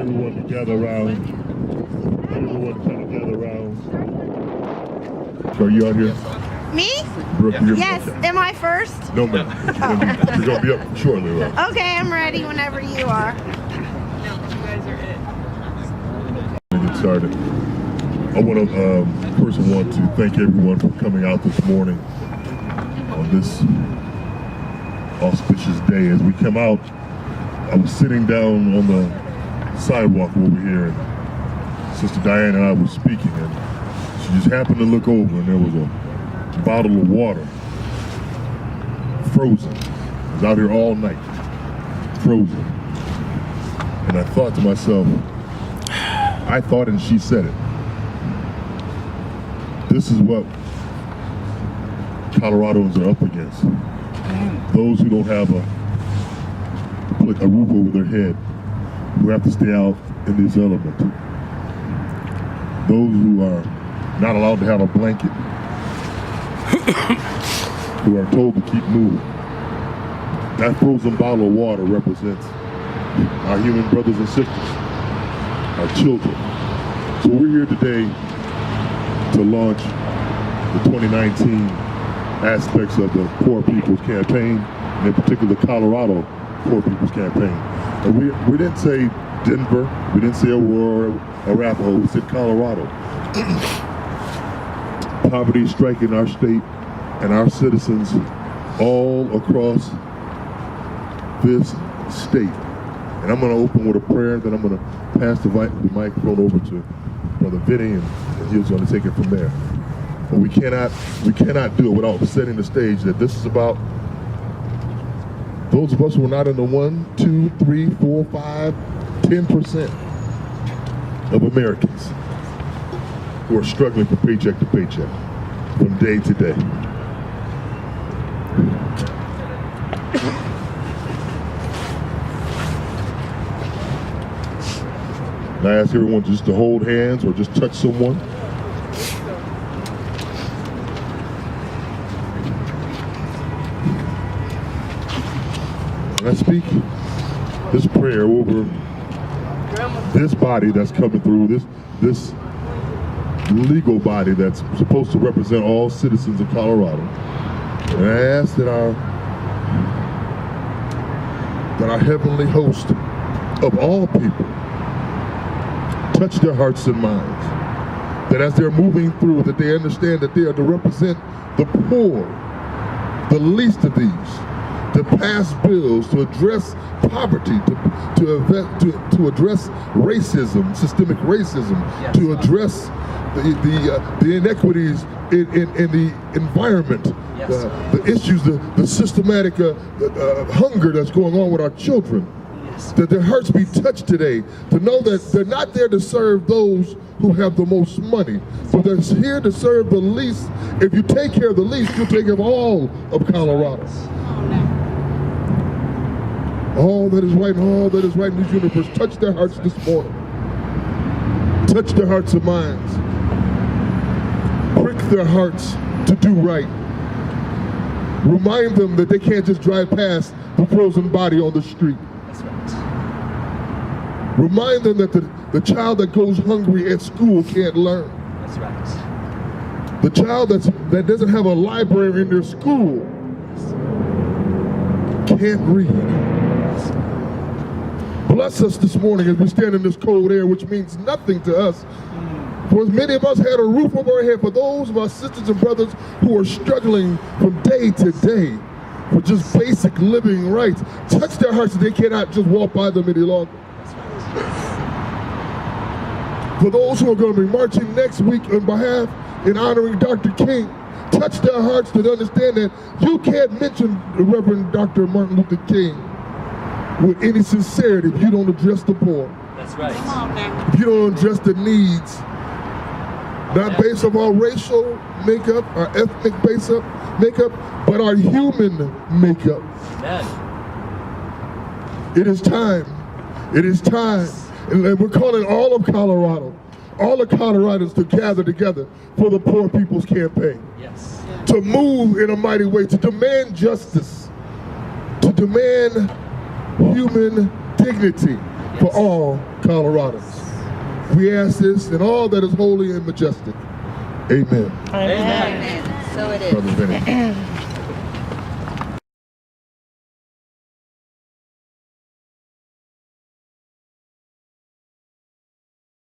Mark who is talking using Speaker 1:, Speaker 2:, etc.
Speaker 1: everyone to gather around. Everyone kind of gather around. Are you out here?
Speaker 2: Me?
Speaker 1: Brooke, you're
Speaker 2: Yes.
Speaker 1: okay.
Speaker 2: Am I first?
Speaker 1: No, ma'am. You're going to be up shortly, right?
Speaker 2: Okay, I'm ready whenever you are.
Speaker 1: Get started. I want to first want to thank everyone for coming out this morning on this auspicious day. As we come out, I was sitting down on the sidewalk over here, and Sister Diane and I were speaking, and she just happened to look over, and there was a bottle of water, frozen. It was out here all night, frozen. And I thought to myself, I thought and she said it. This is what Coloradoans are up against. Those who don't have a roof over their head, who have to stay out in this element. Those who are not allowed to have a blanket, who are told to keep moving. That frozen bottle of water represents our human brothers and sisters, our children. So we're here today to launch the 2019 aspects of the Poor People's Campaign, and in particular the Colorado Poor People's Campaign. And we didn't say Denver, we didn't say Aurora, Arapahoe, we said Colorado. Poverty is striking our state and our citizens all across this state. And I'm going to open with a prayer, then I'm going to pass the microphone over to Brother Vinny, and he's going to take it from there. But we cannot do it without setting the stage that this is about those of us who are not in the 1, 2, 3, 4, 5, 10% of Americans who are struggling from paycheck to paycheck, from day to day. And I ask everyone just to hold hands or just touch someone. And I speak this prayer over this body that's coming through, this legal body that's supposed to represent all citizens of Colorado. And I ask that our heavenly host of all people touch their hearts and minds. That as they're moving through, that they understand that they are to represent the poor, the least of these, to pass bills, to address poverty, to address racism, systemic racism, yes, to address the inequities in the environment, yes, the issues, the systematic hunger that's going on with our children. Yes. That their hearts be touched today, to know that they're not there to serve those who have the most money, but they're here to serve the least. If you take care of the least, you'll take care of all of Colorado. All that is right and all that is right in this universe, touch their hearts this morning. Touch their hearts and minds. Prick their hearts to do right. Remind them that they can't just drive past the frozen body on the street. That's right. Remind them that the child that goes hungry at school can't learn. That's right. The child that doesn't have a library in their school can't read. Bless us this morning as we stand in this cold air, which means nothing to us. For as many of us had a roof over our head, for those of our sisters and brothers who are struggling from day to day for just basic living rights, touch their hearts so they cannot just walk by them any longer. For those who are going to be marching next week on behalf in honoring Dr. King, touch their hearts to understand that you can't mention the Reverend Dr. Martin Luther King with any sincerity if you don't address the poor. That's right. If you don't address the needs, not based on our racial makeup, our ethnic makeup, but our human makeup. Amen. It is time. It is time. And we're calling all of Colorado, all the Coloradans to gather together for the Poor People's Campaign. Yes. To move in a mighty way, to demand justice, to demand human dignity, yes, for all Coloradans. We ask this in all that is holy and majestic. Amen.
Speaker 3: Amen.
Speaker 2: So it is.
Speaker 1: Brother Benny.